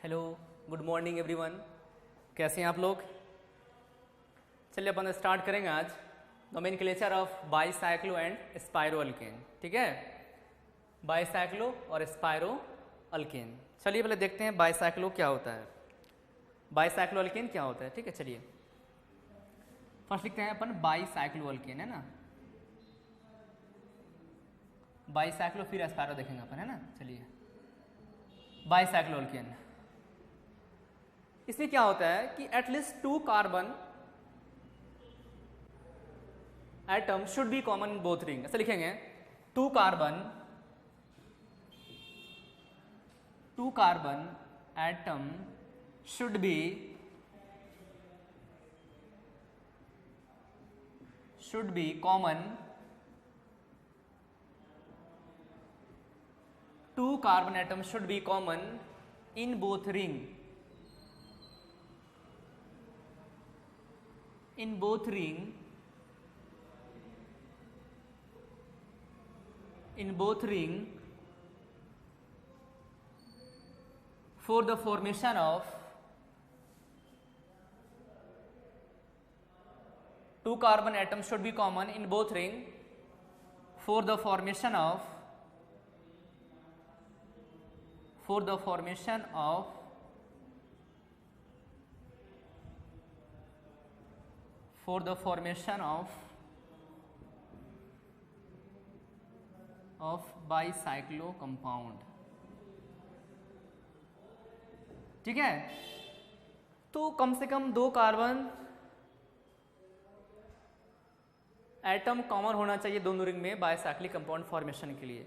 Hello, good morning everyone. कैसे हैं आप लोग? चलिए अपन स्टार्ट करेंगे आज nomenclature of bicyclo and spiro alkane. ठीक है, बाईसाइक्लो और स्पाइरो अल्केन। चलिए पहले देखते हैं बाईसाइक्लो क्या होता है, बाईसाइक्लो अल्केन क्या होता है। ठीक है, चलिए फर्स्ट लिखते हैं अपन बाईसाइक्लो अल्केन, है ना। बाईसाइक्लो फिर स्पाइरो देखेंगे अपन, है ना। चलिए बाईसाइक्लो अल्केन, इसमें क्या होता है कि at least 2 carbon atom should be common in both ring. ऐसे लिखेंगे 2 carbon atom should be common 2 carbon atom should be common in both ring, for the formation of 2 carbon atoms should be common in both ring for the formation of bicyclo compound. ठीक है, तो कम से कम 2 carbon atom common होना चाहिए दोनों ring में bicyclic compound formation के लिए।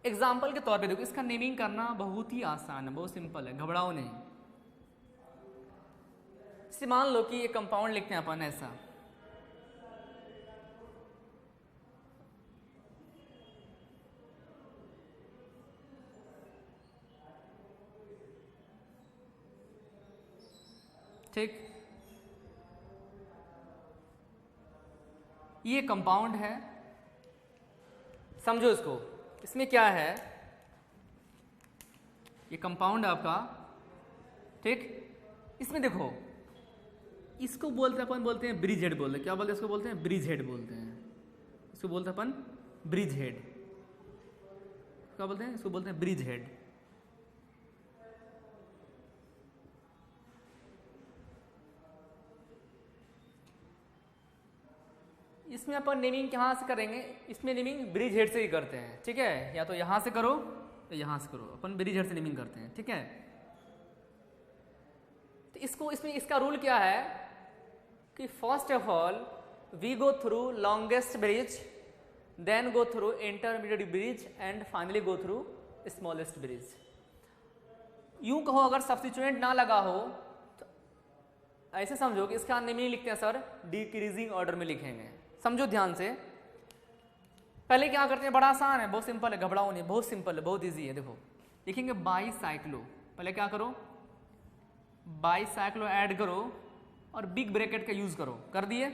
एग्जाम्पल के तौर पे देखो, इसका नेमिंग करना बहुत ही आसान है, बहुत सिंपल है, घबराओ नहीं। इसे मान लो कि ये कंपाउंड लिखते हैं अपन ऐसा, ठीक। ये कंपाउंड है, समझो इसको। इसमें क्या है, ये कंपाउंड है आपका, ठीक। इसमें देखो, इसको बोलते हैं अपन, बोलते हैं ब्रिज हेड बोलते हैं। क्या बोलते हैं इसको? बोलते हैं ब्रिज हेड बोलते हैं। इसको बोलते हैं अपन ब्रिज हेड। क्या बोलते हैं? इसको बोलते हैं ब्रिज हेड। इसमें अपन नेमिंग कहाँ से करेंगे? इसमें नेमिंग ब्रिज हेड से ही करते हैं, ठीक है। या तो यहाँ से करो या यहाँ से करो, अपन ब्रिज हेड से नेमिंग करते हैं, ठीक है। तो इसको इसमें इसका रूल क्या है कि first of all we go through longest bridge, then go through intermediate bridge and finally go through smallest bridge. यूं कहो, अगर सब्स्टिट्यूएंट ना लगा हो तो ऐसे समझो कि इसका नेमिंग लिखते हैं सर डिक्रीजिंग ऑर्डर में लिखेंगे। समझो ध्यान से। पहले क्या करते हैं, बड़ा आसान है, बहुत सिंपल है, घबराओ नहीं, बहुत सिंपल है, बहुत इजी है। देखो लिखेंगे बाईसाइक्लो, पहले क्या करो, बाईसाइक्लो ऐड करो और बिग ब्रैकेट का यूज करो। कर दिए,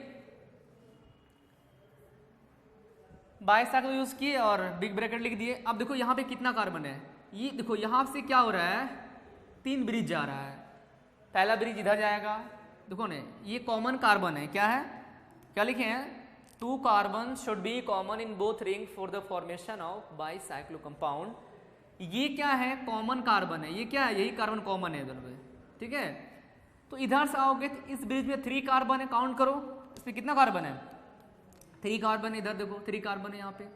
बाईसाइक्लो यूज किए और बिग ब्रैकेट लिख दिए। अब देखो यहाँ पे कितना कार्बन है, ये देखो यहाँ से क्या हो रहा है, 3 ब्रिज जा रहा है। पहला ब्रिज इधर जाएगा, देखो ना, ये कॉमन कार्बन है। क्या है, क्या लिखे हैं? 2 carbon should be common in both ring for the formation of bicyclo compound. ये क्या है? कॉमन कार्बन है। ये क्या है? यही कार्बन कॉमन है इधर पे, ठीक है। तो इधर से आओगे तो इस ब्रिज में 3 कार्बन है, काउंट करो इसमें कितना कार्बन है, 3 कार्बन है। इधर देखो 3 कार्बन है यहाँ पे।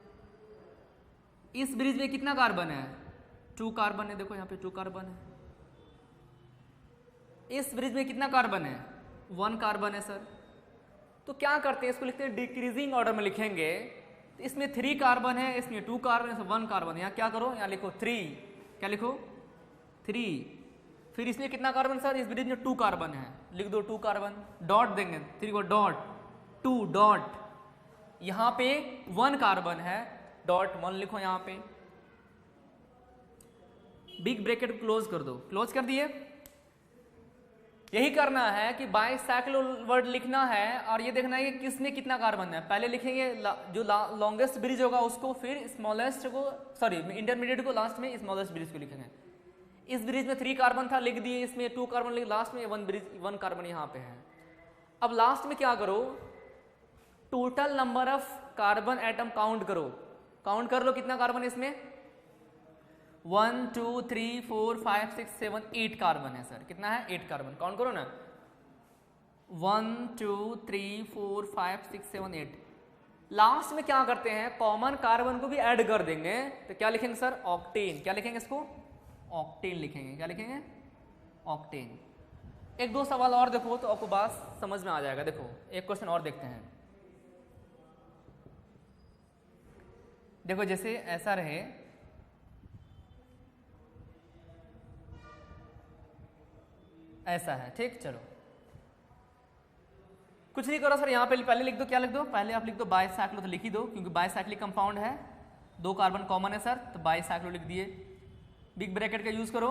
इस ब्रिज में कितना कार्बन है? 2 कार्बन है, देखो यहाँ पे 2 कार्बन है। इस ब्रिज में कितना कार्बन है? 1 कार्बन है सर। तो क्या करते हैं, इसको लिखते हैं डिक्रीजिंग ऑर्डर में लिखेंगे। तो इसमें 3 कार्बन है, इसमें 2 कार्बन है, 1 कार्बन। यहाँ क्या करो, यहाँ लिखो 3, क्या लिखो 3। फिर इसमें कितना कार्बन सर? इस ब्रिज में 2 कार्बन है, लिख दो 2 कार्बन, डॉट देंगे 3 को, डॉट 2 डॉट, यहाँ पे 1 कार्बन है, डॉट 1 लिखो यहाँ पे। बिग ब्रैकेट क्लोज कर दो, क्लोज कर दिए। यही करना है कि बाईसाइक्लो वर्ड लिखना है और ये देखना है कि किसमें कितना कार्बन है। पहले लिखेंगे जो लॉन्गेस्ट ब्रिज होगा उसको, फिर स्मॉलेस्ट को, सॉरी इंटरमीडिएट को लास्ट में, स्मॉलेस्ट ब्रिज को लिखेंगे। इस ब्रिज में 3 कार्बन था, लिख दिए, इसमें 2 कार्बन लिख, लास्ट में 1 कार्बन यहाँ पे है। अब लास्ट में क्या करो, total number of carbon atom count करो, काउंट कर लो कितना कार्बन है इसमें, 1 2 3 4 5 6 7 8 कार्बन है सर, कितना है 8 कार्बन, काउंट करो ना, 1 2 3 4 5 6 7 8। लास्ट में क्या करते हैं, कॉमन कार्बन को भी ऐड कर देंगे, तो क्या लिखेंगे सर, ऑक्टेन, क्या लिखेंगे इसको, ऑक्टेन लिखेंगे, क्या लिखेंगे, ऑक्टेन। एक दो सवाल और देखो तो आपको बात समझ में आ जाएगा। देखो एक क्वेश्चन और देखते हैं, देखो जैसे ऐसा रहे, ऐसा है, ठीक, चलो कुछ नहीं करो सर, यहाँ पे पहले लिख दो, क्या लिख दो, पहले आप लिख दो बाइसाइक्लो, तो लिख ही दो क्योंकि बाइसाइक्लिक कंपाउंड है, 2 कार्बन कॉमन है सर, तो बाइसाइक्लो लिख दिए। बिग ब्रैकेट का यूज करो,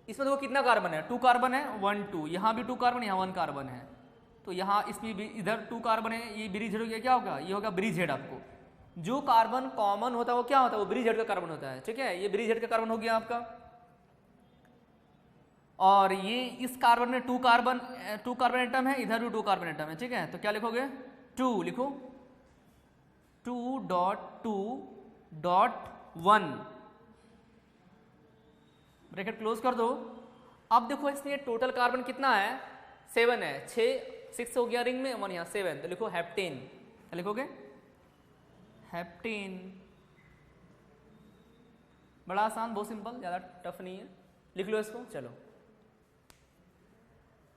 इसमें देखो कितना कार्बन है, 2 कार्बन है, 1 2, यहाँ भी 2 कार्बन, यहाँ 1 कार्बन है, तो यहाँ इसमें भी इधर 2 कार्बन है, ये ब्रिज हेड हो गया, क्या होगा, ये होगा ब्रिज हेड। आपको जो कार्बन कॉमन होता है वो क्या होता है, वो ब्रिज हेड का कार्बन होता है, ठीक है, ये ब्रिज हेड का कार्बन हो गया आपका। और ये इस कार्बन में 2 कार्बन एटम है, इधर भी 2 कार्बन एटम है, ठीक है, तो क्या लिखोगे, 2 लिखो, 2.2.1 ब्रैकेट क्लोज कर दो। अब देखो इसमें टोटल कार्बन कितना है, 7 है, 6 हो गया रिंग में, 1 यहाँ 7, तो लिखो हेप्टेन, क्या लिखोगे, हेप्टेन। बड़ा आसान, बहुत सिंपल, ज़्यादा टफ नहीं है, लिख लो इसको। चलो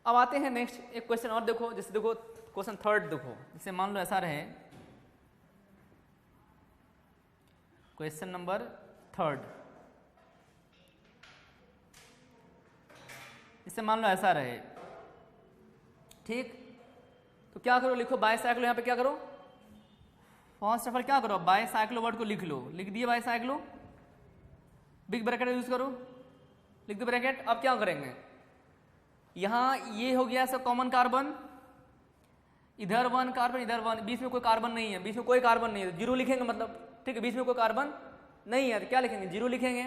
अब आते हैं नेक्स्ट एक क्वेश्चन और, देखो जैसे देखो क्वेश्चन थर्ड, देखो जैसे मान लो ऐसा रहे, क्वेश्चन नंबर थर्ड, इससे मान लो ऐसा रहे, ठीक, तो क्या करो, लिखो बाइसाइक्लो, यहाँ पे क्या करो, फर्स्ट ऑफ ऑल क्या करो, बाइसाइक्लो वर्ड को लिख लो, लिख दिए बाइसाइक्लो, बिग ब्रैकेट यूज करो, लिख दो ब्रैकेट। अब क्या करेंगे, यहाँ ये हो गया सब कॉमन कार्बन, इधर 1 कार्बन, इधर 1, बीच में कोई कार्बन नहीं है, बीच में कोई कार्बन नहीं है, 0 लिखेंगे मतलब, ठीक है, बीच में कोई कार्बन नहीं है तो क्या लिखेंगे, 0 लिखेंगे।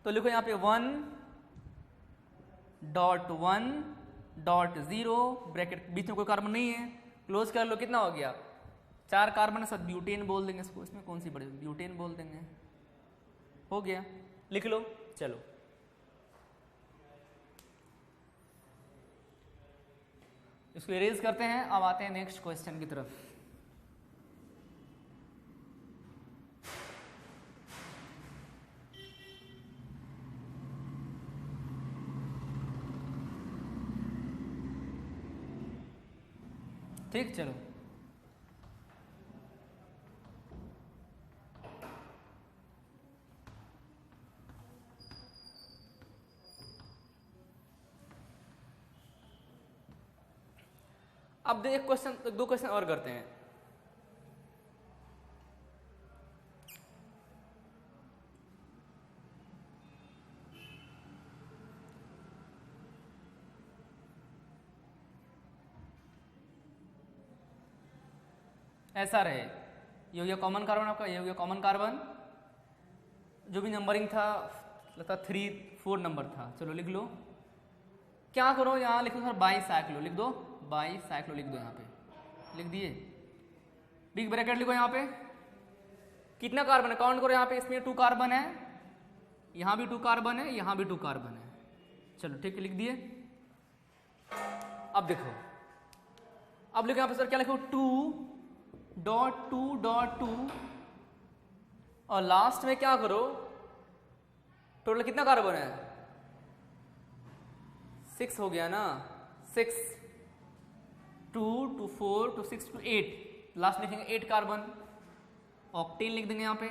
तो लिखो यहाँ पे 1.1.0 ब्रैकेट, बीच में कोई कार्बन नहीं है, क्लोज कर लो, कितना हो गया, 4 कार्बन है सर, ब्यूटेन बोल देंगे इसको, इसमें कौन सी बड़ी, ब्यूटेन बोल देंगे, हो गया, लिख लो। चलो इसको इरेज करते हैं, अब आते हैं नेक्स्ट क्वेश्चन की तरफ। ठीक, चलो अब एक क्वेश्चन, 2 क्वेश्चन और करते हैं। ऐसा रहे, ये हो गया कॉमन कार्बन आपका, ये हो गया कॉमन कार्बन, जो भी नंबरिंग था लगता 3 4 नंबर था, चलो लिख लो। क्या करो, यहाँ लिखो सर बाइसाइक्लो, लिख दो बाइसाइक्लो, लिख दो, यहाँ पे लिख दिए, बिग ब्रैकेट लिखो, यहाँ पे कितना कार्बन है, काउंट करो, यहाँ पे इसमें 2 कार्बन है, यहाँ भी 2 कार्बन है, यहाँ भी 2 कार्बन है, चलो ठीक है, लिख दिए। अब देखो, अब लिखो यहाँ पे सर क्या लिखो, 2.2.2 और लास्ट में क्या करो, टोटल कितना कार्बन है, 6 हो गया ना, 6, 2 2 4 2 6 2 8, लास्ट लिखेंगे 8 कार्बन, ऑक्टेन लिख देंगे यहाँ पे,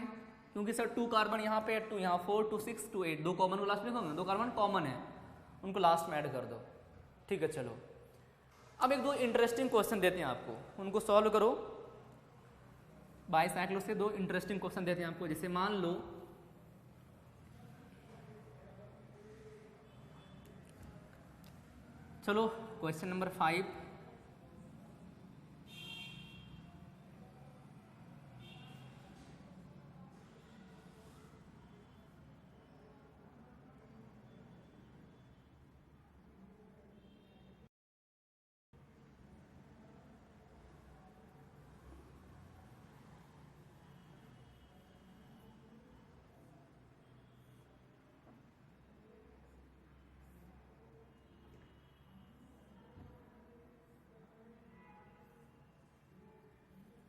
क्योंकि सर 2 कार्बन यहाँ पे, 2 यहाँ, 4 2 6 2 8, 2 कॉमन को लास्ट में लिखोगे, 2 कार्बन कॉमन है, उनको लास्ट में ऐड कर दो, ठीक है। चलो अब एक 2 इंटरेस्टिंग क्वेश्चन देते हैं आपको, उनको सॉल्व करो। बाइसाइक्लो से 2 इंटरेस्टिंग क्वेश्चन देते हैं आपको, जैसे मान लो चलो क्वेश्चन नंबर 5,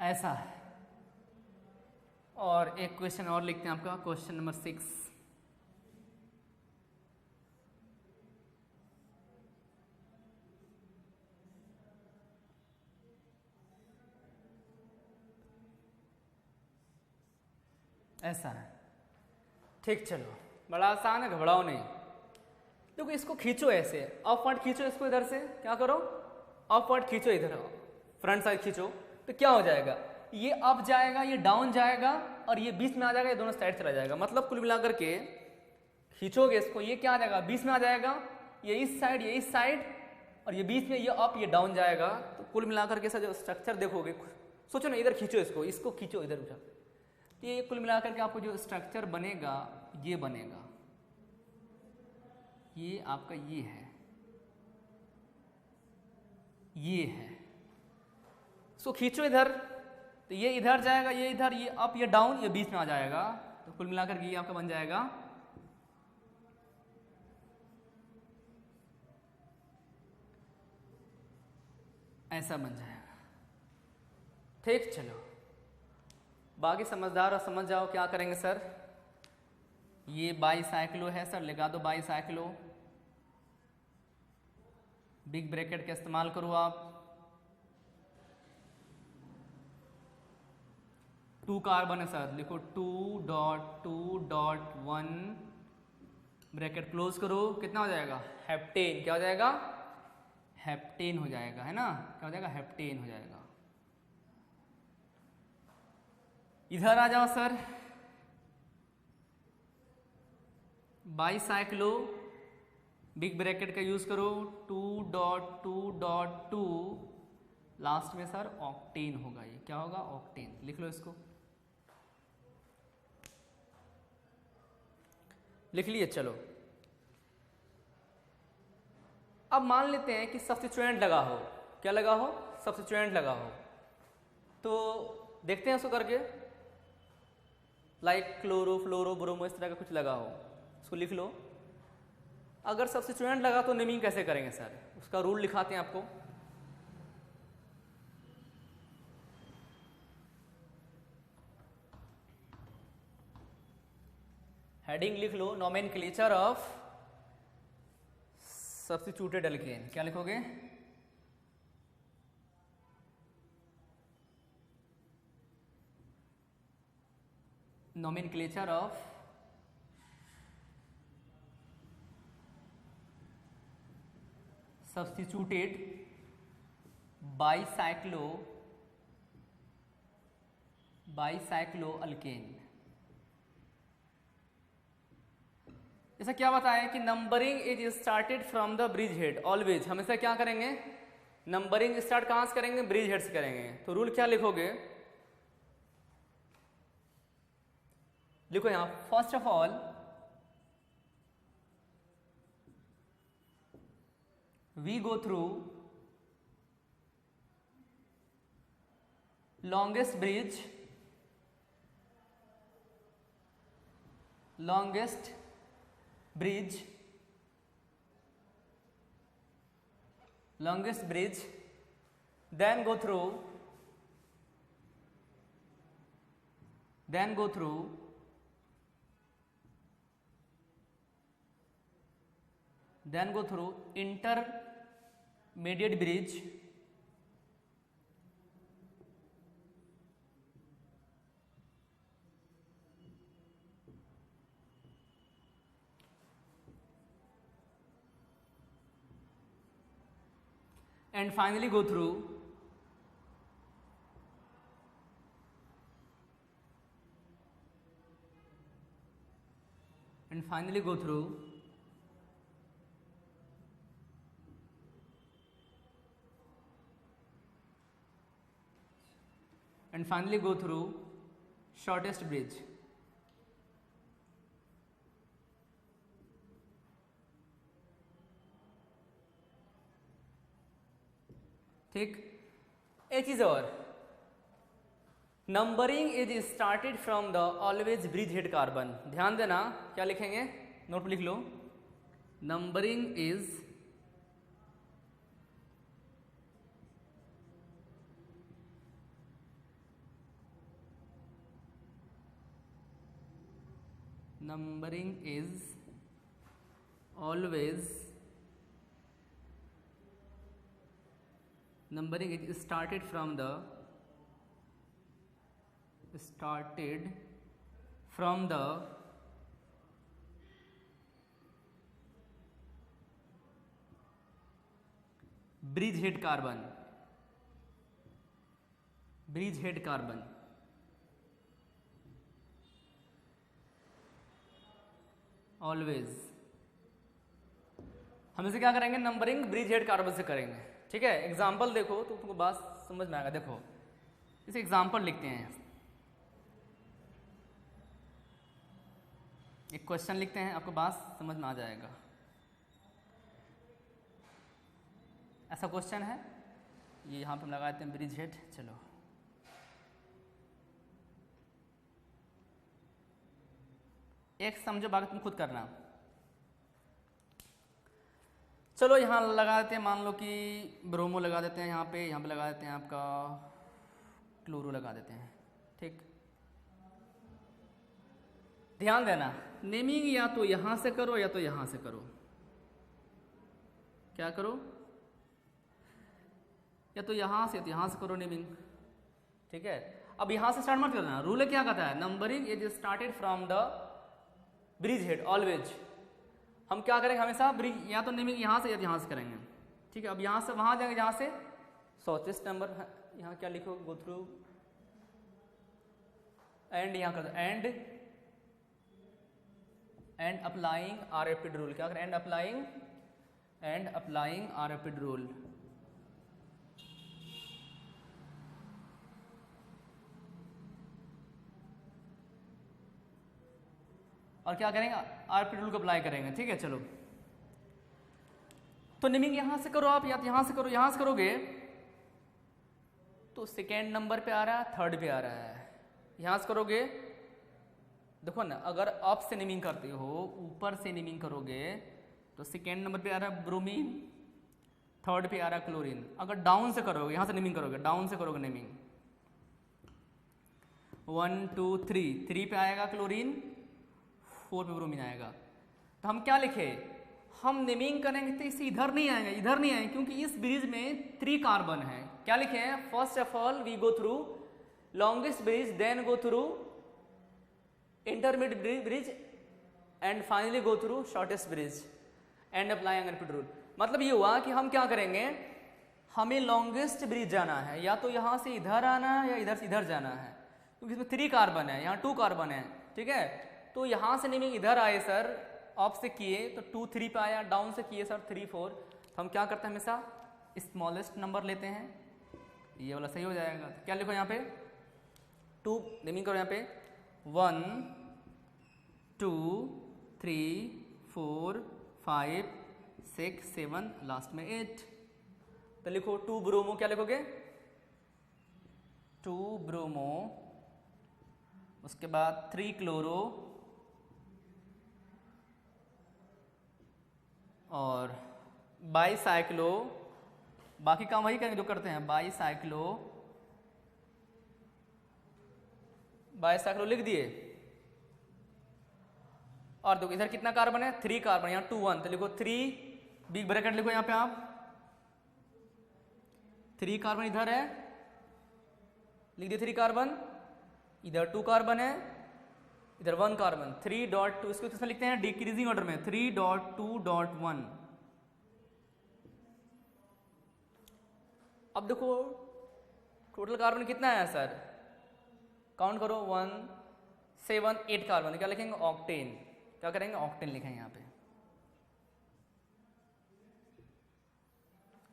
ऐसा है। और एक क्वेश्चन और लिखते हैं आपका, क्वेश्चन नंबर 6। ऐसा है। ठीक, चलो बड़ा आसान है, घबराओ नहीं। देखो इसको खींचो ऐसे, अपवर्ड खींचो इसको, इधर से क्या करो, अपवर्ड खींचो, इधर फ्रंट साइड खींचो, तो क्या हो जाएगा, ये अप जाएगा, ये डाउन जाएगा, और ये बीच में आ जाएगा, ये दोनों साइड चला जाएगा। मतलब कुल मिलाकर के खींचोगे इसको, ये क्या आ जाएगा, बीच में आ जाएगा, ये इस साइड, ये इस साइड, और ये बीच में ये अप, ये डाउन जाएगा। तो कुल मिलाकर के ऐसा जो स्ट्रक्चर देखोगे, सोचो ना, इधर खींचो इसको, इसको खींचो इधर उठा, ये कुल मिलाकर के आपको जो स्ट्रक्चर बनेगा ये बनेगा, ये आपका ये है, ये है। इसको खींचो इधर, तो ये इधर जाएगा, ये इधर, ये अप, ये डाउन, ये बीच में आ जाएगा। तो कुल मिलाकर के ये आपका बन जाएगा ऐसा बन जाएगा। ठीक, चलो बाकी समझदार और समझ जाओ क्या करेंगे सर। ये बाईसाइक्लो है सर, लगा दो बाईसाइक्लो, बिग ब्रैकेट का इस्तेमाल करो आप। 2 कार्बन है सर, लिखो 2.2.1 ब्रैकेट क्लोज करो, कितना हो जाएगा, हेप्टेन। क्या हो जाएगा, हेप्टेन हो जाएगा, है ना, क्या हो जाएगा, हेप्टेन हो जाएगा। इधर आ जाओ सर, बाईसाइक्लो, बिग ब्रैकेट का यूज करो, 2.2.2, लास्ट में सर ऑक्टेन होगा, ये क्या होगा, ऑक्टेन। लिख लो इसको, लिख लिए। चलो अब मान लेते हैं कि सब्स्टिट्यूएंट लगा हो, क्या लगा हो, सब्स्टिट्यूएंट लगा हो, तो देखते हैं उसको करके, लाइक क्लोरो, फ्लोरो, ब्रोमो, इस तरह का कुछ लगा हो, उसको लिख लो। अगर सब्स्टिट्यूएंट लगा तो नेमिंग कैसे करेंगे सर, उसका रूल लिखाते हैं आपको। हेडिंग लिख लो, नोमेनक्लेचर ऑफ सब्स्टिट्यूटेड एल्केन। क्या लिखोगे, nomenclature of substituted बाईसाइक्लोअल्केन। जैसा क्या बताया कि numbering is started from the bridge head, always हमेशा क्या करेंगे, नंबरिंग स्टार्ट कहां से करेंगे, ब्रिज हेड से करेंगे। तो रूल क्या लिखोगे, लिखो यहां, first of all we go through longest bridge, then go through intermediate bridge, and finally go through shortest bridge। ठीक, एक चीज और, numbering is started from the always bridge head carbon. ध्यान देना, क्या लिखेंगे, नोट लिख लो, numbering is numbering is always started from the bridgehead carbon always. हम इसे क्या करेंगे, नंबरिंग ब्रिज हेड कार्बन से करेंगे, ठीक है। एग्जाम्पल देखो तो तुमको बात समझ में आएगा। देखो इसे एग्जाम्पल लिखते हैं, एक क्वेश्चन लिखते हैं, आपको बात समझ में आ जाएगा। ऐसा क्वेश्चन है, ये यहाँ पे हम लगाते हैं ब्रिज हेड। चलो एक समझो, बाकी तुम खुद करना। चलो यहाँ लगा देते हैं, मान लो कि ब्रोमो लगा देते हैं यहाँ पे लगा देते हैं आपका क्लोरो लगा देते हैं, ठीक। ध्यान देना, नेमिंग या तो यहाँ से करो या तो यहाँ से करो। क्या करो, या तो यहाँ से करो नेमिंग, ठीक है। अब यहाँ से स्टार्ट मत करना, रूल क्या कहता है, numbering is started from the bridge head always. हम क्या करेंगे हमेशा, ब्रिज या तो नेमिंग यहाँ से या यहाँ से करेंगे, ठीक है। अब यहाँ से वहाँ जाएंगे जहाँ से शॉर्टेस्ट नंबर, यहाँ क्या लिखो, गो थ्रू एंड, यहाँ कर and applying R rapid rule. क्या करें, and applying R rapid rule. और क्या करेंगे, आर रैपिड रूल को अप्लाई करेंगे, ठीक है। चलो तो नेमिंग यहां से करो आप, या तो यहां से करो, यहां से करोगे तो सेकेंड नंबर पे आ रहा है, थर्ड पे आ रहा है। यहां से करोगे, देखो ना, अगर अप से नेमिंग करते हो, ऊपर से नेमिंग करोगे तो सेकेंड नंबर पे आ रहा है ब्रोमीन, थर्ड पे आ रहा है क्लोरीन। अगर डाउन से करोगे, यहां से नेमिंग करोगे, डाउन से करोगे नेमिंग, 1 2 3 पे आएगा क्लोरीन, 4 पे ब्रोमीन आएगा। तो हम क्या लिखे, हम नेमिंग करेंगे तो इसे इधर नहीं आएंगे, क्योंकि इस ब्रिज में 3 कार्बन है। क्या लिखे हैं, first of all we go through longest bridge, then go through intermediate bridge and finally go through shortest bridge and applying rapid rule. मतलब ये हुआ कि हम क्या करेंगे, हमें लॉन्गेस्ट ब्रिज जाना है, या तो यहाँ से इधर आना है या इधर से इधर जाना है, क्योंकि इसमें 3 कार्बन है, यहाँ 2 कार्बन है, ठीक है। तो यहाँ से नेमिंग इधर आए सर, अप से किए तो 2 3 पे आया, डाउन से किए सर 3 4। तो हम क्या करते हैं, हमेशा स्मॉलेस्ट नंबर लेते हैं, ये वाला सही हो जाएगा। तो क्या लिखो यहाँ पे, 2 नेमिंग करो यहाँ पे, 1 2 3 4 5 6 7, लास्ट में 8। तो लिखो 2 ब्रोमो, क्या लिखोगे, 2 ब्रोमो, उसके बाद 3 क्लोरो और बाईसाइक्लो, बाकी काम वही करेंगे जो करते हैं, बाईसाइक्लो लिख दिए। और देखो इधर कितना कार्बन है, 3 कार्बन, यहाँ 2 1, तो लिखो 3 बिग ब्रैकेट लिखो यहाँ पे आप, 3 कार्बन इधर है, लिख दिए 3 कार्बन, इधर 2 कार्बन है, इधर 1 कार्बन, 3.2, इसको इसमें लिखते हैं डिक्रीजिंग ऑर्डर में, 3.2.1। अब देखो टोटल कार्बन कितना है सर, काउंट करो, 1 7 8 कार्बन, क्या लिखेंगे, ऑक्टेन। क्या करेंगे, ऑक्टेन लिखेंगे यहाँ पे।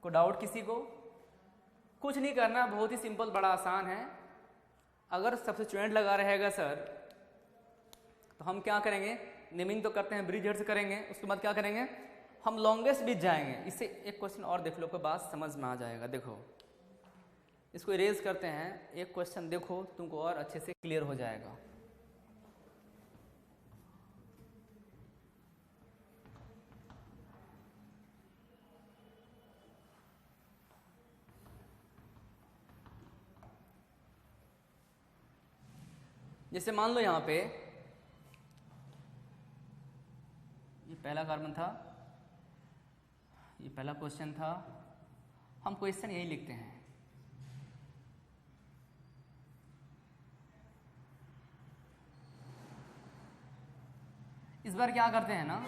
को डाउट किसी को, कुछ नहीं करना, बहुत ही सिंपल, बड़ा आसान है। अगर सब्स्टिट्यूएंट लगा रहेगा सर, तो हम क्या करेंगे, नेमिंग तो करते हैं ब्रिज हेड से करेंगे, उसके बाद क्या करेंगे, हम लॉन्गेस्ट ब्रिज जाएंगे। इससे एक क्वेश्चन और देख लो, कोई बात समझ में आ जाएगा। देखो इसको इरेज करते हैं, एक क्वेश्चन देखो, तुमको और अच्छे से क्लियर हो जाएगा। जैसे मान लो यहाँ पे पहला कार्बन था, ये पहला क्वेश्चन था। हम क्वेश्चन यही लिखते हैं। इस बार क्या करते हैं ना,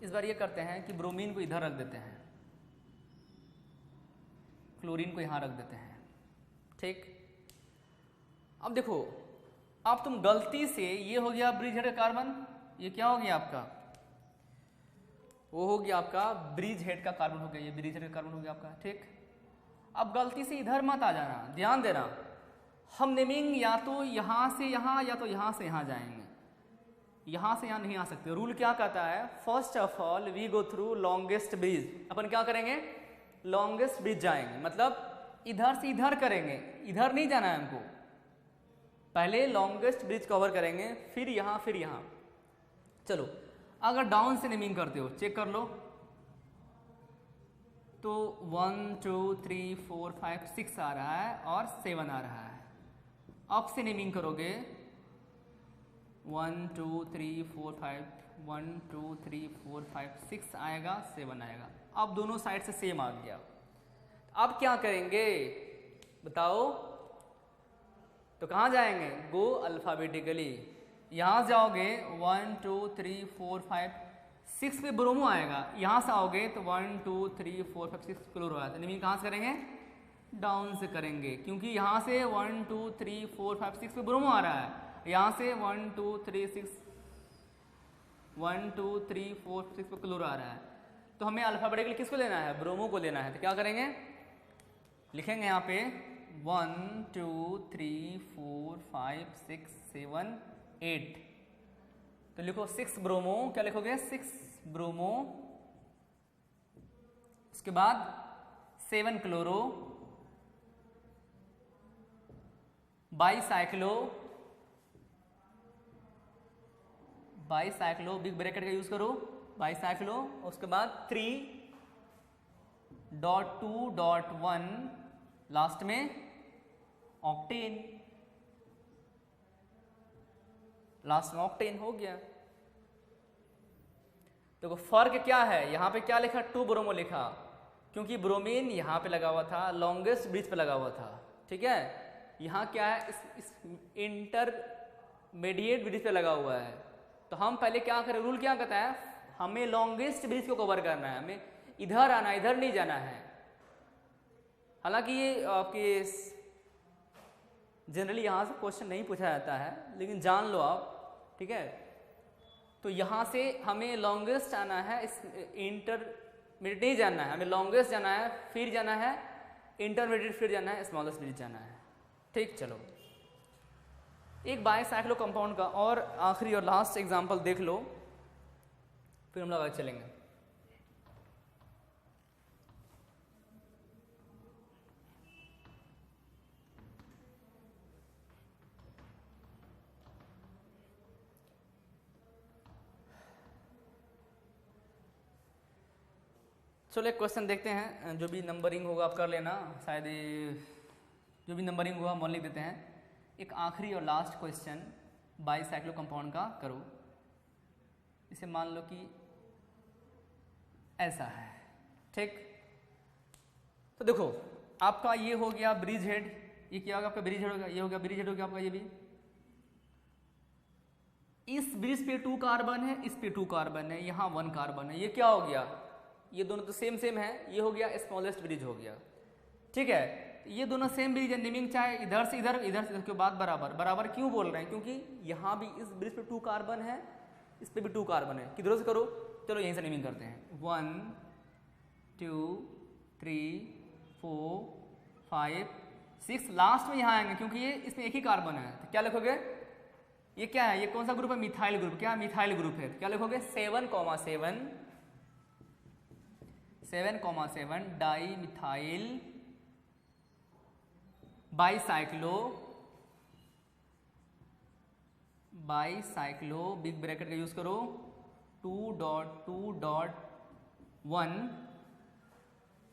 इस बार ये करते हैं कि ब्रोमीन को इधर रख देते हैं, क्लोरीन को यहां रख देते हैं। ठीक, अब देखो, अब तुम गलती से, ये हो गया ब्रिज हेड कार्बन, ये क्या हो गया आपका, वो हो गया आपका ब्रिज हेड का कार्बन हो गया, ये ब्रिज हेड का कार्बन हो गया आपका। ठीक, अब गलती से इधर मत आ जाना, ध्यान देना, हम नेमिंग या तो यहां से यहां या तो यहां से यहां जाएंगे, यहां से यहां नहीं आ सकते। रूल क्या कहता है, first of all we go through longest bridge. अपन क्या करेंगे, लॉन्गेस्ट ब्रिज जाएंगे, मतलब इधर से इधर करेंगे, इधर नहीं जाना है हमको, पहले लॉन्गेस्ट ब्रिज कवर करेंगे, फिर यहां फिर यहां। चलो, अगर डाउन से नेमिंग करते हो, चेक कर लो, तो 1 2 3 4 5 6 आ रहा है और 7 आ रहा है। अप से नेमिंग करोगे 1 2 3 4 5 1 2 3 4 5 6 आएगा, 7 आएगा। अब दोनों साइड से सेम आ गया। अब क्या करेंगे बताओ, तो कहाँ जाएंगे, गो अल्फाबेटिकली, यहाँ से जाओगे 1 2 3 4 5 6 पे ब्रोमो आएगा, यहाँ से आओगे तो 1 2 3 4 5 6 क्लोरो आया, तो नेमिंग कहाँ से करेंगे, डाउन से करेंगे, क्योंकि यहाँ से 1 2 3 4 5 6 पे ब्रोमो आ रहा है, यहाँ से 1 2 3 6 1 2 3 4 6 पे क्लोरो आ रहा है। तो हमें अल्फाबेटिकली किसको लेना है, ब्रोमो को लेना है। तो क्या करेंगे, लिखेंगे यहाँ पे 1 2 3 4 5 6 7 8, तो लिखो 6 ब्रोमो, क्या लिखोगे 6 ब्रोमो, उसके बाद 7 chloro, bicyclo, bicyclo big bracket का यूज करो, बाईसाइक्लो, उसके बाद 3.2.1 लास्ट में ऑक्टेन, लास्ट में ऑक्टेन हो गया। देखो फर्क क्या है, यहां पे क्या लिखा, 2 ब्रोमो लिखा, क्योंकि ब्रोमीन यहां पे लगा हुआ था, लॉन्गेस्ट ब्रिज पे लगा हुआ था। ठीक है, यहां क्या है, इस इंटरमीडिएट ब्रिज पे लगा हुआ है। तो हम पहले क्या करें, रूल क्या कहता है, हमें लॉन्गेस्ट ब्रिज को कवर करना है, हमें इधर आना, इधर नहीं जाना है। हालांकि ये आपके जनरली यहाँ से क्वेश्चन नहीं पूछा जाता है, लेकिन जान लो आप। ठीक है, तो यहाँ से हमें लॉन्गेस्ट आना है, इस इंटरमीडिएट नहीं जाना है, हमें लॉन्गेस्ट जाना है, फिर जाना है इंटरमीडिएट, फिर जाना है स्मॉलेस्ट ब्रिज जाना है। ठीक, चलो एक बाईसाइक्लो कंपाउंड का और आखिरी और लास्ट एग्जांपल देख लो, फिर हम लोग आगे चलेंगे। चलो एक क्वेश्चन देखते हैं, जो भी नंबरिंग होगा आप कर लेना, शायद जो भी नंबरिंग होगा हम लिख देते हैं। एक आखिरी और लास्ट क्वेश्चन बाईसाइक्लो कंपाउंड का करो। इसे मान लो कि ऐसा है। ठीक, तो देखो आपका ये हो गया ब्रिज हेड, ये क्या होगा आपका ब्रिज हेड होगा, ये हो गया ब्रिज हेड हो गया आपका, ये भी इस ब्रिज पे 2 कार्बन है, इस पे 2 कार्बन है, यहाँ 1 कार्बन है, ये क्या हो गया, ये दोनों तो सेम सेम है, ये हो गया स्मॉलेस्ट ब्रिज हो गया। ठीक है, ये दोनों सेम ब्रिज है, नेमिंग चाहे इधर से इधर, इधर से इधर के बाद बराबर। बराबर क्यों बोल रहे हैं, क्योंकि यहाँ भी इस ब्रिज पे 2 कार्बन है, इस पे भी 2 कार्बन है। किधरों से करो, चलो यहीं से नेमिंग करते हैं। 1 2 3 4 5 6, लास्ट में यहाँ आएंगे क्योंकि ये इसमें एक ही कार्बन है। तो क्या लिखोगे, ये क्या है, ये कौन सा ग्रुप है, मिथाइल ग्रुप। क्या मिथाइल ग्रुप है, तो क्या लिखोगे 7,7 di methyl bicyclo big bracket का यूज करो 2.2.1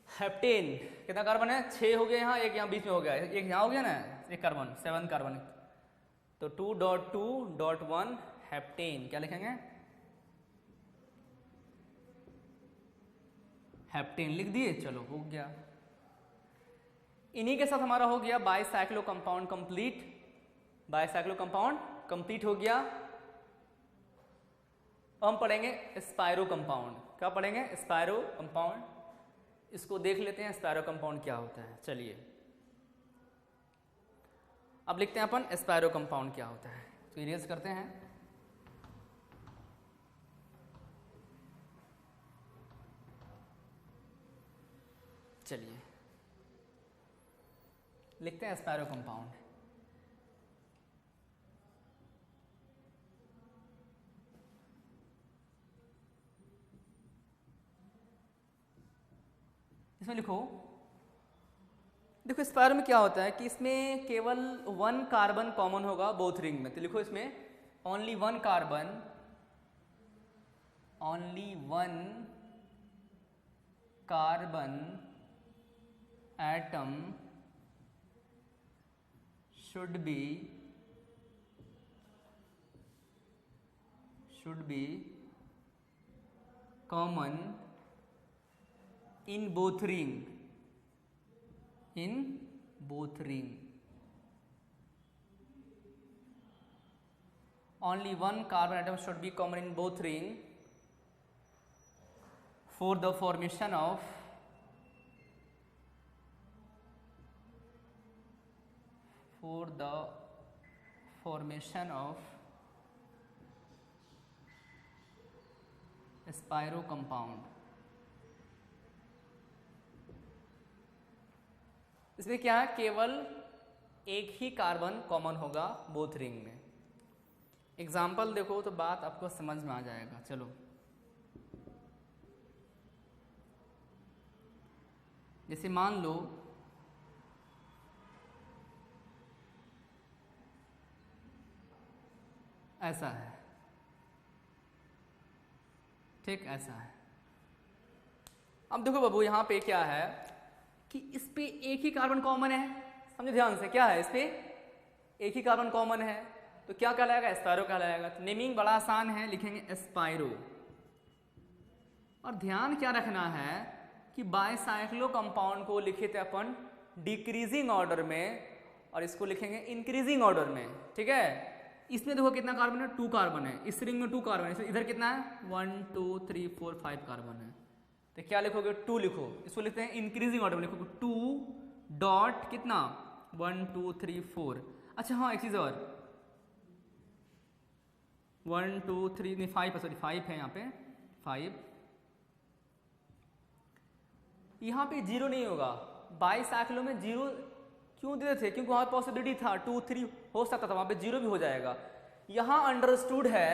हेप्टेन। कितना कार्बन है, 6 हो गया यहाँ, एक यहाँ बीच में हो गया, एक यहाँ हो गया ना, एक कार्बन, 7 कार्बन, तो 2.2.1 हेप्टेन। क्या लिखेंगे हेप्टेन लिख दिए, चलो हो गया। इन्हीं के साथ हमारा हो गया bicyclo compound complete. Bicyclo compound complete हो गया। हम पढ़ेंगे स्पायरो कंपाउंड। क्या पढ़ेंगे? स्पायरो कंपाउंड। इसको देख लेते हैं स्पायरो कंपाउंड क्या होता है। चलिए अब लिखते हैं अपन स्पायरो कंपाउंड क्या होता है। तो इरेज करते हैं। चलिए लिखते हैं स्पायरो कंपाउंड। इसमें लिखो, देखो स्पायरो में क्या होता है कि इसमें केवल 1 कार्बन कॉमन होगा बोथ रिंग में। तो लिखो इसमें only 1 carbon, only 1 carbon atom should be common in both ring, in both ring. Only 1 carbon atom should be common in both ring for the formation of spiro compound. इसमें क्या है, केवल एक ही कार्बन कॉमन होगा both ring में। Example देखो तो बात आपको समझ में आ जाएगा। चलो जैसे मान लो ऐसा है, ठीक ऐसा है। अब देखो बाबू यहाँ पे क्या है कि इस पे एक ही कार्बन कॉमन है, समझो ध्यान से। क्या है, इस पे एक ही कार्बन कॉमन है, तो क्या कहलाएगा? स्पायरो कहलाएगा। तो नेमिंग बड़ा आसान है, लिखेंगे स्पायरो। और ध्यान क्या रखना है कि बाइसाइक्लो कंपाउंड को लिखे थे अपन डिक्रीजिंग ऑर्डर में, और इसको लिखेंगे इंक्रीजिंग ऑर्डर में, ठीक है। इसमें देखो कितना कार्बन है, 2 कार्बन है। इस रिंग में 2 कार्बन है, इधर कितना है, 1 2 3 4 5 कार्बन है। तो क्या लिखोगे, 2 लिखो। इसको लिखते हैं इंक्रीजिंग ऑर्डर में, लिखोगे 2 डॉट कितना, 1 2 3 4। अच्छा हाँ, एक चीज और, 1 2 3 नहीं 5, सॉरी 5 है यहाँ पे, 5। यहाँ पे 0 नहीं होगा। बाइसाइक्लो में 0 क्यों देते थे? क्योंकि वहां पॉसिबिलिटी था 2 3 हो सकता था, वहां पे 0 भी हो जाएगा। यहां अंडरस्टूड है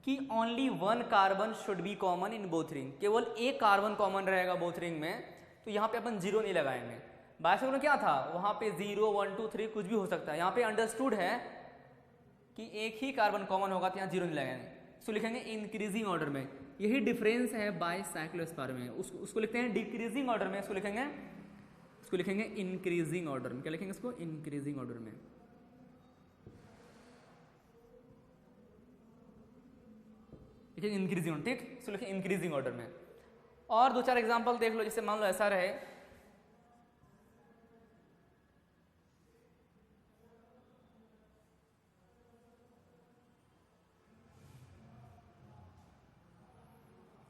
कि only 1 carbon should be common in both ring, केवल एक कार्बन कॉमन रहेगा बोथ रिंग में, तो यहाँ पे अपन 0 नहीं लगाएंगे। बाइसाइक्लो में क्या था, वहां पे 0 1 2 3 कुछ भी हो सकता है। यहाँ पे अंडरस्टूड है कि एक ही कार्बन कॉमन होगा, तो यहाँ 0 नहीं लगाएंगे, इसको लिखेंगे इंक्रीजिंग ऑर्डर में। यही डिफरेंस है बाइसाइक्लो स्पायरो में। उसको लिखते हैं डिक्रीजिंग ऑर्डर में, इसको लिखेंगे इंक्रीजिंग ऑर्डर में। क्या लिखेंगे इसको, इंक्रीजिंग ऑर्डर में। लिखेंगे इंक्रीजिंग ऑर्डर, ठीक। इसको लिखेंगे इंक्रीजिंग ऑर्डर में। और 2 4 एग्जांपल देख लो। जैसे मान लो ऐसा रहे,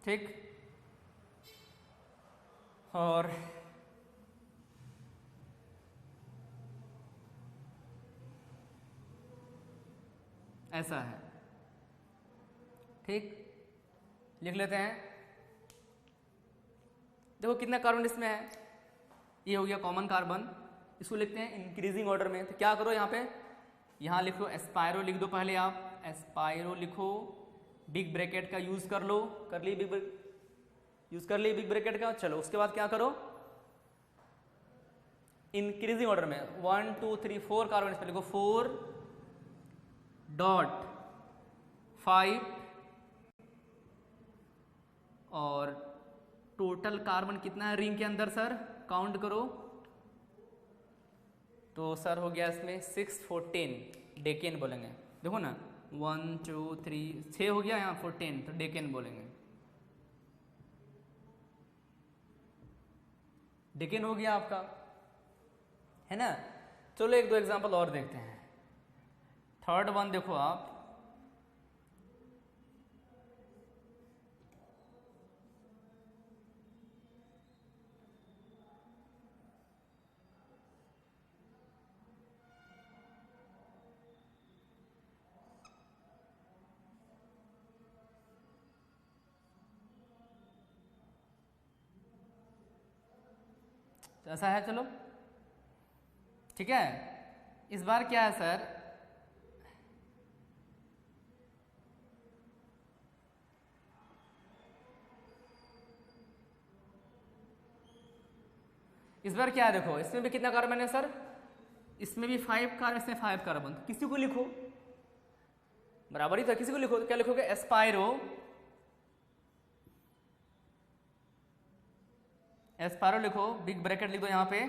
ठीक, और ऐसा है, ठीक। लिख लेते हैं। देखो कितना कार्बन इसमें है, ये हो गया कॉमन कार्बन। इसको लिखते हैं इंक्रीजिंग ऑर्डर में। तो क्या करो, यहाँ लिखो स्पायरो लिख दो पहले आप, स्पायरो लिखो, बिग ब्रैकेट का यूज कर लो, यूज कर ली बिग ब्रैकेट का। चलो उसके बाद क्या करो, इंक्रीजिंग ऑर्डर में 1 2 3 4 कार्बन, इसमें लिखो 4 डॉट 5, और टोटल कार्बन कितना है रिंग के अंदर सर, काउंट करो। तो सर हो गया इसमें 6 14 डेकेन बोलेंगे। देखो ना 1 2 3 6 हो गया, यहाँ 14, तो डेकेन बोलेंगे। डेकेन हो गया आपका, है ना। चलो एक दो एग्जांपल और देखते हैं। थर्ड वन देखो आप, ऐसा है, चलो ठीक है। इस बार क्या है सर, इस बार क्या है देखो, इसमें भी कितना कार्बन है सर, इसमें भी 5 कार्बन, इसमें 5 कार्बन। तो किसी को लिखो बराबर ही था, किसी को लिखो तो क्या लिखोगे, एस्पायरो, एस्पायरो लिखो, बिग ब्रैकेट लिख दो यहाँ पे,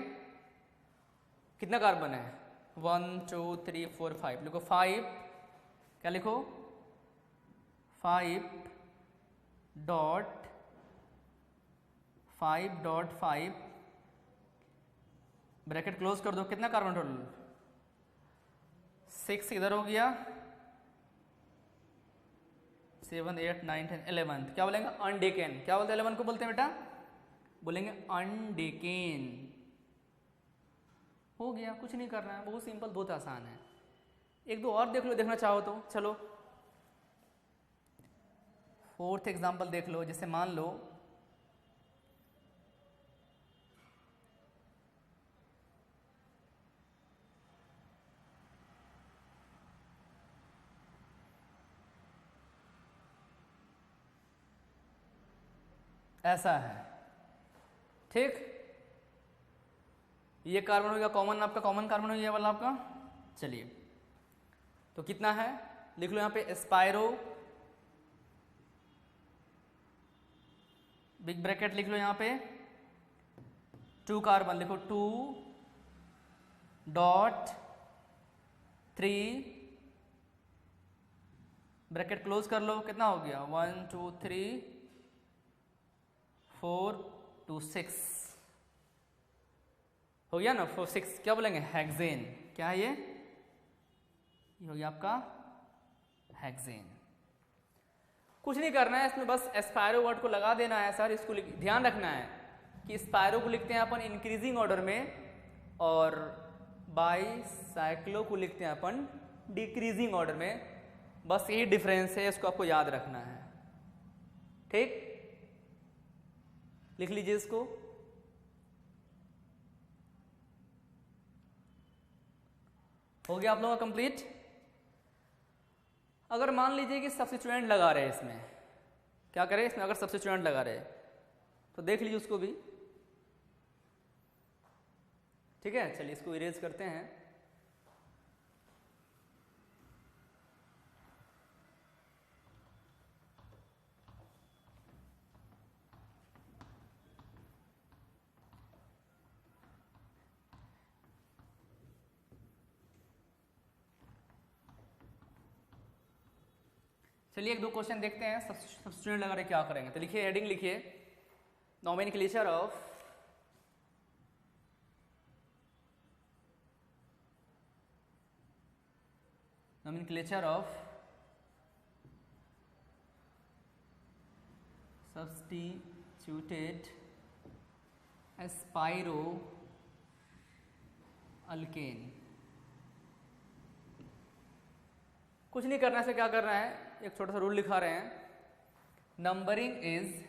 कितना कार्बन है 1 2 3 4 5, लिखो 5, क्या लिखो 5.5 ब्रैकेट क्लोज कर दो, कितना कार्बन टोटल 6 इधर हो गया, 7 8 9 10 11, क्या बोलेंगे अनडेकेन, क्या बोलते हैं 11 को बोलते हैं बेटा, बोलेंगे अनडेकेन। हो गया, कुछ नहीं करना है, बहुत सिंपल, बहुत आसान है। एक दो और देख लो, देखना चाहो तो। चलो फोर्थ एग्जांपल देख लो, जैसे मान लो ऐसा है, ठीक, ये कार्बन हो गया कॉमन, आपका कॉमन कार्बन हो गया वाला आपका। चलिए तो कितना है लिख लो यहाँ पे, एस्पायरो, बिग ब्रैकेट लिख लो यहाँ पे, 2 कार्बन लिखो, 2.3 ब्रैकेट क्लोज कर लो, कितना हो गया 1 2 3 4 2 6 हो गया ना, 4 6, क्या बोलेंगे हेक्सेन, क्या है ये हो गया आपका हेक्सेन। कुछ नहीं करना है इसमें, बस एस्पायरो वर्ड को लगा देना है सर। इसको ध्यान रखना है कि स्पायरो को लिखते हैं अपन इंक्रीजिंग ऑर्डर में, और बाईसाइक्लो को लिखते हैं अपन डिक्रीजिंग ऑर्डर में, बस यही डिफरेंस है, इसको आपको याद रखना है, ठीक, लिख लीजिए इसको। हो गया आप लोगों का कंप्लीट। अगर मान लीजिए कि सब्स्टिट्यूएंट लगा रहे हैं इसमें, क्या करें इसमें, अगर सब्स्टिट्यूएंट लगा रहे तो देख लीजिए उसको भी, ठीक है। चलिए इसको इरेज करते हैं। चलिए एक दो क्वेश्चन देखते हैं, सब्स्टिट्यूएंट लगा रहे क्या करेंगे। तो लिखिए, हेडिंग लिखिए, नोमेनक्लेचर ऑफ substituted एस्पायरो अल्केन। कुछ नहीं करना है, क्या करना है, एक छोटा सा रूल लिखा रहे हैं, numbering is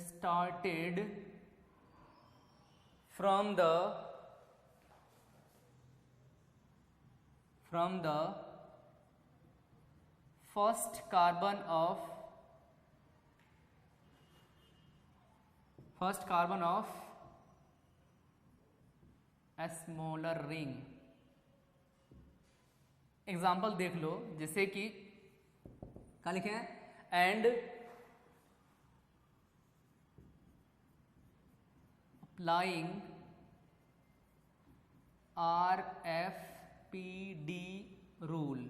started from the first carbon of a smaller ring। Example देख लो, जैसे कि क्या लिखे हैं, एंड अप्लाइंग RFPD रूल,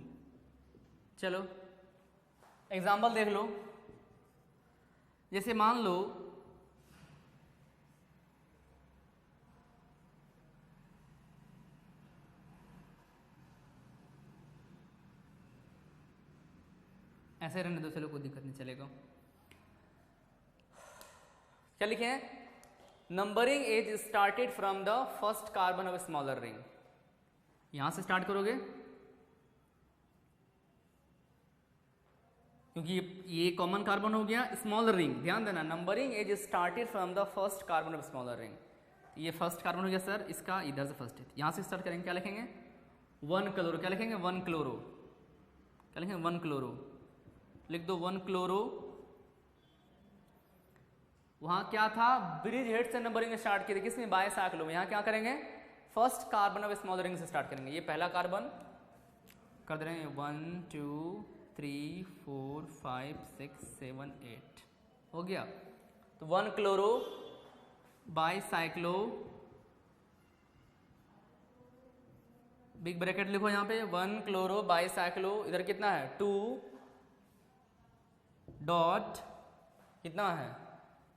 चलो एग्जाम्पल देख लो, जैसे मान लो ऐसे रहने दो, चलो कोई दिक्कत नहीं, चलेगा। क्या लिखे हैं? Numbering is started from the first carbon of smaller ring. यहां से स्टार्ट करोगे क्योंकि ये कॉमन कार्बन हो गया, स्मॉलर रिंग। ध्यान देना, numbering is started from the first carbon of smaller ring. ये फर्स्ट कार्बन हो गया सर, इसका इधर से फर्स्ट है, यहां से स्टार्ट करेंगे। क्या लिखेंगे? 1 क्लोरो। क्या लिखेंगे? 1 क्लोरो। क्या लिखेंगे? 1 क्लोरो। लिख दो 1 क्लोरो। वहां क्या था? ब्रिज हेड से नंबरिंग स्टार्ट की थी, किसमें? बायसाइक्लो में। यहां क्या करेंगे? First carbon of smaller ring से स्टार्ट करेंगे। ये पहला कार्बन कर दे रहे हैं, 1 2 3 4 5 6 7 8 हो गया। तो 1 क्लोरो बायसाइक्लो, बिग ब्रैकेट लिखो यहां पे, 1 क्लोरो बायसाइक्लो। इधर कितना है? 2 डॉट कितना है?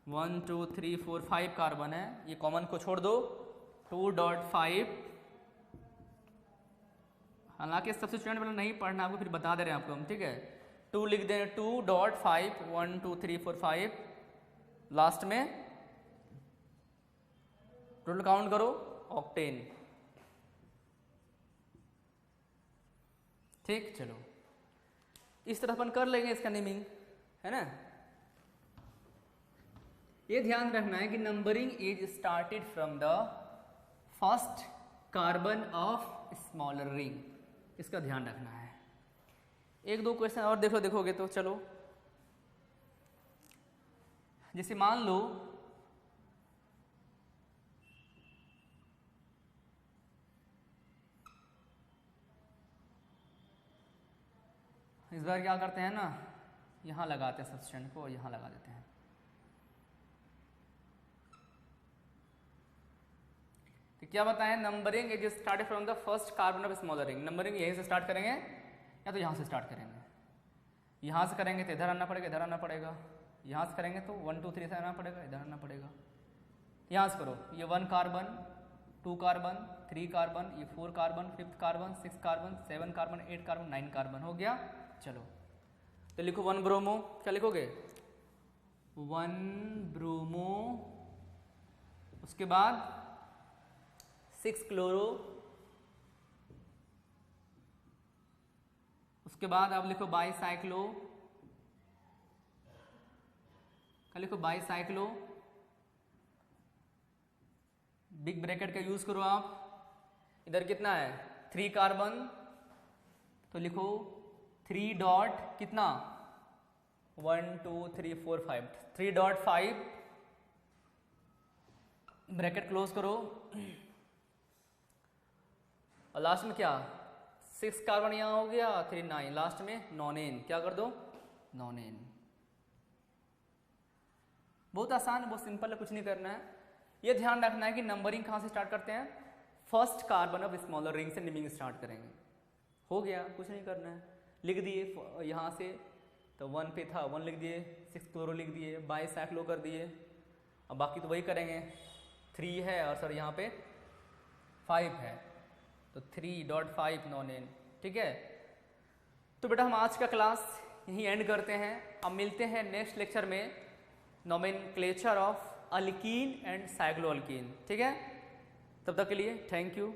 1 2 3 4 5 कार्बन है, ये कॉमन को छोड़ दो, 2.5। हालांकि सबसे स्टूडेंट वाला नहीं पढ़ना, आपको फिर बता दे रहे हैं आपको हम, ठीक है। 2 लिख दें, 2.5 1 2 3 4 5, लास्ट में टोटल काउंट करो, ऑक्टेन। ठीक, चलो इस तरह अपन कर लेंगे इसका नेमिंग, है ना। ये ध्यान रखना है कि numbering is started from the first carbon of smaller ring, इसका ध्यान रखना है। एक दो क्वेश्चन और देख लो, देखोगे तो चलो। जैसे मान लो इस बार क्या करते हैं ना, यहां लगाते हैं सब्सटेंट को और यहां लगा देते हैं। तो क्या बताएं? Numbering is started from the first carbon of smaller ring. Numbering यहीं से स्टार्ट करेंगे या तो यहां से स्टार्ट करेंगे। यहां से करेंगे तो इधर आना पड़ेगा, इधर आना पड़ेगा। यहां से करेंगे तो 1 2 3 से आना पड़ेगा, इधर आना पड़ेगा। यहां से करो, ये 1 कार्बन 2 कार्बन 3 कार्बन, ये 4 carbon 5th carbon 6 carbon 7 carbon 8 carbon 9 carbon हो गया। चलो तो लिखो 1 ब्रोमो। क्या लिखोगे? 1 ब्रोमो। उसके बाद 6 क्लोरो। उसके बाद आप लिखो बाईसाइक्लो। क्या लिखो? बाईसाइक्लो। बिग ब्रैकेट का यूज करो आप। इधर कितना है? 3 कार्बन, तो लिखो 3 डॉट कितना? 1 2 3 4 5, 3.5 ब्रैकेट क्लोज करो। और लास्ट में क्या? 6 कार्बन यहां हो गया, 3 9, लास्ट में नॉनेन। क्या कर दो? नॉनेन। बहुत आसान, बहुत सिंपल है, कुछ नहीं करना है। ये ध्यान रखना है कि नंबरिंग कहां से स्टार्ट करते हैं? First carbon of smaller ring से नेमिंग स्टार्ट करेंगे। हो गया, कुछ नहीं करना है। लिख दिए यहां से, तो 1 पे था 1 लिख दिए, 6 क्लोरो लिख दिए, बाईसाइक्लो कर दिए। अब बाकी तो वही करेंगे, 3 है और सर यहाँ पे 5 है, तो 3.5 नॉनेन। ठीक है, तो बेटा हम आज का क्लास यहीं एंड करते हैं। अब मिलते हैं नेक्स्ट लेक्चर में, नोमेनक्लेचर ऑफ अल्कीन एंड साइक्लोअल्कीन। ठीक है, तब तक के लिए थैंक यू।